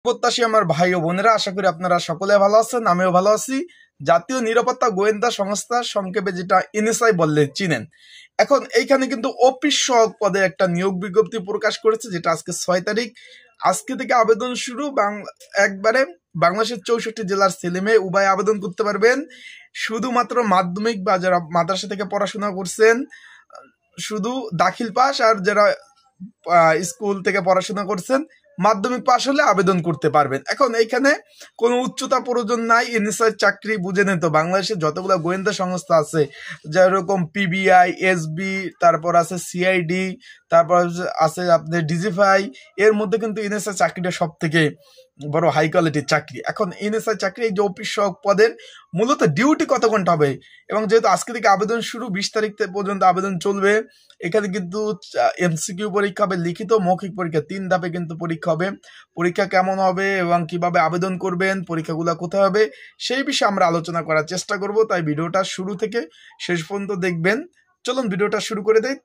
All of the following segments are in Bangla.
প্রত্যাশী আমার ভাই ও বোনেরা, আশা করি আপনারা সকলে ভালো আছেন, আমিও ভালো আছি। জাতীয় নিরাপত্তা গোয়েন্দা সংস্থা, সংক্ষেপে যেটা এনএসআই বললে চিনেন। এখন এইখানে কিন্তু অফিস সহায়ক পদে একটা নিয়োগ বিজ্ঞপ্তি প্রকাশ করেছে, যেটা আজকে 6 তারিখ। আজকে থেকে আবেদন শুরু। একবারে বাংলাদেশের 64 জেলার ছেলে মেয়ে উভয় আবেদন করতে পারবেন। শুধুমাত্র মাধ্যমিক বা যারা মাদ্রাসা থেকে পড়াশোনা করছেন, শুধু দাখিল পাস, আর যারা স্কুল থেকে পড়াশোনা করছেন মাধ্যমিক পাশ হলে আবেদন করতে পারবেন। এখন এইখানে কোনো উচ্চতা প্রয়োজন নাই। এনএসআই চাকরি বুঝে নেন তো, বাংলাদেশে যতগুলো গোয়েন্দা সংস্থা আছে, যেরকম পিবিআই, এসবি, তারপর আছে সিআইডি, তারপর আছে আপনার ডিজিফাই, এর মধ্যে কিন্তু এনএসআই চাকরিটা সব থেকে বড় হাই কোয়ালিটির চাকরি। এখন এনএসআই চাকরি, এই যে অফিস সহায়ক পদের মূলত ডিউটি কত ঘন্টা হবে, এবং যেহেতু আজকে থেকে আবেদন শুরু, 20 তারিখ পর্যন্ত আবেদন চলবে। এখানে কিন্তু এমসিকিউ পরীক্ষা হবে, লিখিত মৌখিক পরীক্ষা, 3 ধাপে কিন্তু পরীক্ষা হবে। পরীক্ষা কেমন হবে এবং কিভাবে আবেদন করবেন, পরীক্ষাগুলো কোথায় হবে, সেই বিষয়ে আমরা আলোচনা করার চেষ্টা করব। তাই ভিডিওটা শুরু থেকে শেষ পর্যন্ত দেখবেন। চলুন ভিডিওটা শুরু করে দেই।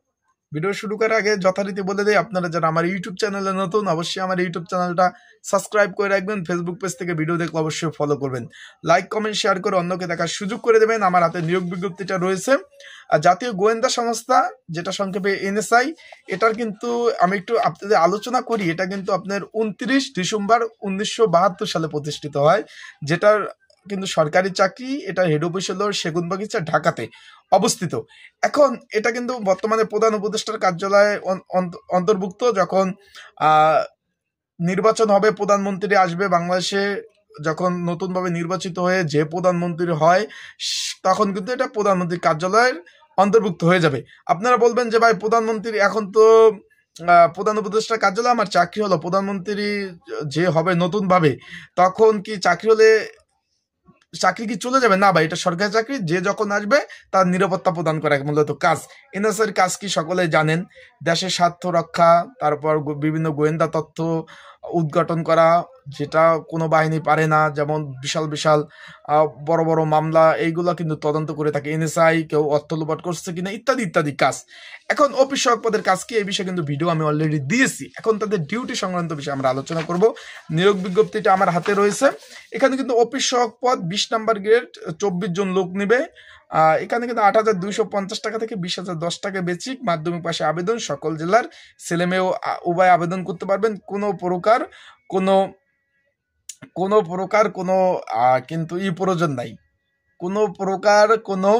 ভিডিও শুরু করার আগে যথারীতি বলে দেই, আপনারা যারা আমার ইউটিউব চ্যানেলে নতুন, অবশ্যই আমার ইউটিউব চ্যানেলটা সাবস্ক্রাইব করে রাখবেন। ফেসবুক পেজ থেকে ভিডিও দেখলে অবশ্যই ফলো করবেন। লাইক, কমেন্ট, শেয়ার করে অন্যকে দেখার সুযোগ করে দেবেন। আমার হাতে নিয়োগ বিজ্ঞপ্তিটা রয়েছে। আর জাতীয় গোয়েন্দা সংস্থা, যেটা সংক্ষেপে এনএসআই, এটার কিন্তু আমি একটু আপনাদের আলোচনা করি। এটা কিন্তু আপনার 29 ডিসেম্বর 1972 সালে প্রতিষ্ঠিত হয়, যেটার কিন্তু সরকারি চাকরি। এটা হেড অফিস হলো সেগুনবাগিচা, ঢাকাতে অবস্থিত। এখন এটা কিন্তু বর্তমানে প্রধান উপদেষ্টার কার্যালয়ে অন্তর্ভুক্ত। যখন নির্বাচন হবে, প্রধানমন্ত্রী আসবে বাংলাদেশে, যখন নতুনভাবে নির্বাচিত হয়ে যে প্রধানমন্ত্রী হয়, তখন কিন্তু এটা প্রধানমন্ত্রীর কার্যালয়ের অন্তর্ভুক্ত হয়ে যাবে। আপনারা বলবেন যে ভাই, প্রধানমন্ত্রী এখন তো প্রধান উপদেষ্টার কার্যালয়, আমার চাকরি হলো, প্রধানমন্ত্রী যে হবে নতুন ভাবে, তখন কি চাকরি কি চলে যাবে? না ভাই, এটা সরকারি চাকরি। যে যখন আসবে তার নিরাপত্তা প্রদান করা মূলত কাজ। এনএসআইর কাজ কি সকলে জানেন। দেশের স্বার্থ রক্ষা, তারপর বিভিন্ন গোয়েন্দা তথ্য উদ্ঘাটন করা, যেটা কোনো বাহিনী পারে না। যেমন বিশাল বিশাল বড় বড় মামলা, এইগুলো কিন্তু তদন্ত করে থাকে এনএসআই। কেউ অর্থ লোপাট করছে কিনা, ইত্যাদি ইত্যাদি কাজ। এখন অফিস সহায়ক পদের কাজ কি, এই বিষয়ে কিন্তু ভিডিও আমি অলরেডি দিয়েছি। এখন তাদের ডিউটি সংক্রান্ত বিষয়ে আমরা আলোচনা করব। নিয়োগ বিজ্ঞপ্তিটা আমার হাতে রয়েছে। এখানে কিন্তু অফিস সহায়ক পদ 20 নম্বর গ্রেড, 24 জন লোক নেবে। এখানে কিন্তু 8,250 টাকা থেকে 20,010 টাকা বেসিক। মাধ্যমিক পাশে আবেদন, সকল জেলার ছেলে মেয়েও উভয় আবেদন করতে পারবেন। কোনো প্রকার কোনো কিন্তু প্রয়োজন নাই, কোনো প্রকার কোনো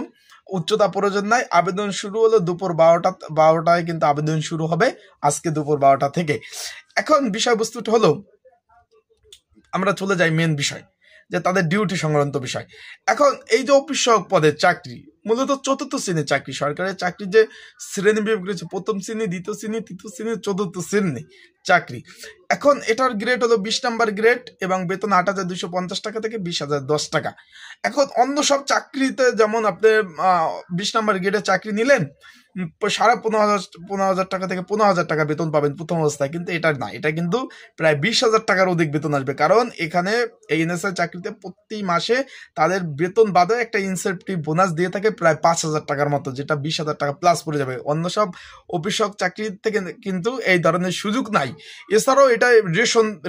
উচ্চতা প্রয়োজন নাই। আবেদন শুরু হলো দুপুর 12টায় কিন্তু আবেদন শুরু হবে, আজকে দুপুর 12টা থেকে। এখন বিষয়বস্তুটা হলো, আমরা চলে যাই মেন বিষয়, যে তাদের ডিউটি সংক্রান্ত বিষয়। এখন এই যে অফিস সহায়ক পদের চাকরি, মূলত 4র্থ শ্রেণীর চাকরি। সরকারের চাকরি যে শ্রেণী বিভাগ রয়েছে, 1ম শ্রেণী, 2য় শ্রেণী, 3য় শ্রেণী, 4র্থ শ্রেণী চাকরি। এখন এটার গ্রেড হলো 20 নম্বর গ্রেড, এবং বেতন 8,250 টাকা থেকে 20,010 টাকা। এখন অন্য সব চাকরিতে যেমন আপনি 20 নম্বর গ্রেডের চাকরি নিলেন, 15,500 টাকা থেকে 15,000 টাকা বেতন পাবেন প্রথম অবস্থায়, কিন্তু এটা না, এটা কিন্তু প্রায় 20,000 টাকার অধিক বেতন আসবে। কারণ এখানে এই এনএসআই চাকরিতে প্রতি মাসে তাদের বেতন বাদে একটা ইনসেন্টিভ বোনাস দিয়ে থাকে প্রায় 5,000 টাকার মতো, যেটা 20,000 টাকা প্লাস পড়ে যাবে। অন্য সব অফিস সহায়ক চাকরি থেকে কিন্তু এই ধরনের সুযোগ নাই। এছাড়াও এটা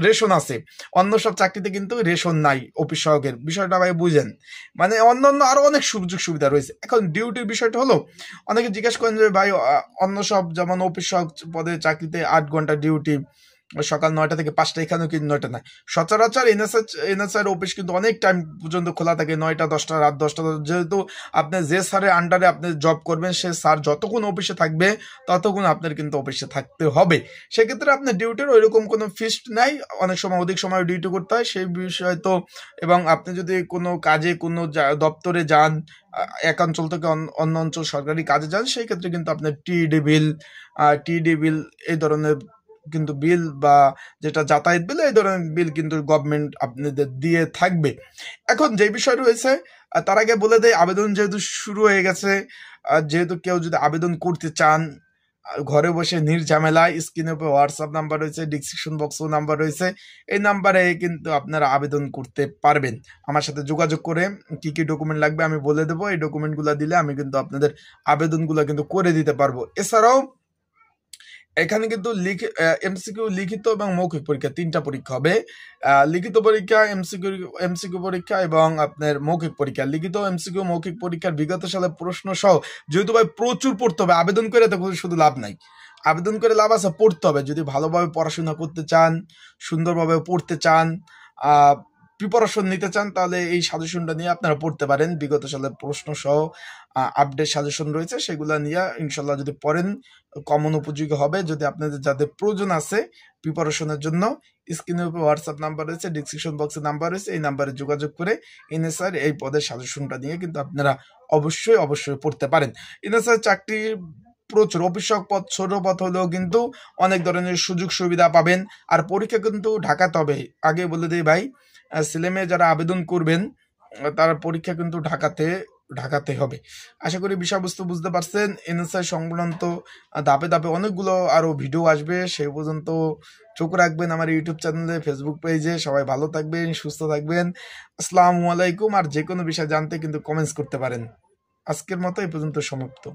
রেশন আছে, অন্য সব চাকরিতে কিন্তু রেশন নাই অফিস সহায়কের। বিষয়টা ভাই বুঝেন, মানে অন্যান্য আরো অনেক সুযোগ সুবিধা রয়েছে। এখন ডিউটির বিষয়টা হলো, অনেকে জিজ্ঞেস করেন যে ভাই, অন্য সব যেমন অফিস সহায়ক পদে চাকরিতে 8 ঘন্টা ডিউটি, সকাল 9টা থেকে 5টা, এখানেও কিন্তু 9টা নাই। সচরাচর এনএসআই অফিস কিন্তু অনেক টাইম পর্যন্ত খোলা থাকে, 9টা, 10টা, রাত 10টা। যেহেতু আপনি যে স্যারের আন্ডারে আপনি জব করবেন, সে স্যার যতক্ষণ অফিসে থাকবে ততক্ষণ আপনার কিন্তু অফিসে থাকতে হবে। সেক্ষেত্রে আপনার ডিউটির ওইরকম কোনো ফিক্সড নাই, অনেক সময় অধিক সময় ডিউটি করতে হয় সেই বিষয় তো। এবং আপনি যদি কোনো কাজে, কোনো দপ্তরে যান, এক অঞ্চল থেকে অন্য অঞ্চল সরকারি কাজে যান, সেই ক্ষেত্রে কিন্তু আপনার টিডি বিল, এই ধরনের কিন্তু বিল, বা যেটা যাতায়াত বিল, এই ধরনের বিল কিন্তু গভর্নমেন্ট আপনাদের দিয়ে থাকবে। এখন যে বিষয় রয়েছে, তার আগে বলে দেয়, আবেদন যেহেতু শুরু হয়ে গেছে, যেহেতু কেউ যদি আবেদন করতে চান, ঘরে বসে নির্ঝামেলা, স্ক্রিনের উপর হোয়াটসঅ্যাপ নাম্বার রয়েছে, ডিসক্রিপশন বক্সও নাম্বার রয়েছে, এই নাম্বারে কিন্তু আপনারা আবেদন করতে পারবেন। আমার সাথে যোগাযোগ করে কি কি ডকুমেন্ট লাগবে আমি বলে দেবো। এই ডকুমেন্টগুলো দিলে আমি কিন্তু আপনাদের আবেদনগুলো কিন্তু করে দিতে পারবো। এছাড়াও এখানে কিন্তু এমসিকিউ লিখিত এবং মৌখিক পরীক্ষা 3টা পরীক্ষা হবে। লিখিত পরীক্ষা, এমসিকিউ পরীক্ষা এবং আপনার মৌখিক পরীক্ষা। লিখিত, এমসিকিউ, মৌখিক পরীক্ষার বিগত সালের প্রশ্ন সহ, যেহেতু ভাই প্রচুর পড়তে হবে, আবেদন করে তো শুধু লাভ নাই, আবেদন করে লাভ আছে, পড়তে হবে। যদি ভালোভাবে পড়াশোনা করতে চান, সুন্দরভাবে পড়তে চান, প্রিপারেশন নিতে চান, তাহলে এই সাজেশনটা নিয়ে আপনারা পড়তে পারেন। বিগত সালের প্রশ্ন সহ আপডেট সাজেশন রয়েছে, সেগুলো নিয়ে ইনশাল্লাহ যদি পড়েন কমন উপযোগী হবে। যদি আপনাদের যাদের প্রয়োজন আছে প্রিপারেশনের জন্য, স্ক্রিনের উপর হোয়াটসঅ্যাপ নাম্বার রয়েছে, ডিসক্রিপশন বক্সে নাম্বার রয়েছে, এই নাম্বারে যোগাযোগ করে এনএসআই এই পদের সাজেশনটা নিয়ে কিন্তু আপনারা অবশ্যই পড়তে পারেন। এনএসআই চাকরি প্রচুর, অফিসক পদ, ছোট পদ হলেও কিন্তু অনেক ধরনের সুযোগ সুবিধা পাবেন। আর পরীক্ষা কিন্তু ঢাকাতে হবে। আগে বলে দিই ভাই, ছেলেমেয়ে যারা আবেদন করবেন তার পরীক্ষা কিন্তু ঢাকাতে হবে। আশা করি বিষয়বস্তু বুঝতে পারছেন। এনএসআই সংক্রান্ত ধাপে ধাপে অনেকগুলো আরো ভিডিও আসবে, সেই পর্যন্ত চোখ রাখবেন আমার ইউটিউব চ্যানেলে, ফেসবুক পেজে। সবাই ভালো থাকবেন, সুস্থ থাকবেন। আসসালামু আলাইকুম। আর যে কোনো বিষয় জানতে কিন্তু কমেন্টস করতে পারেন। আজকের মতো এই পর্যন্ত সমাপ্ত।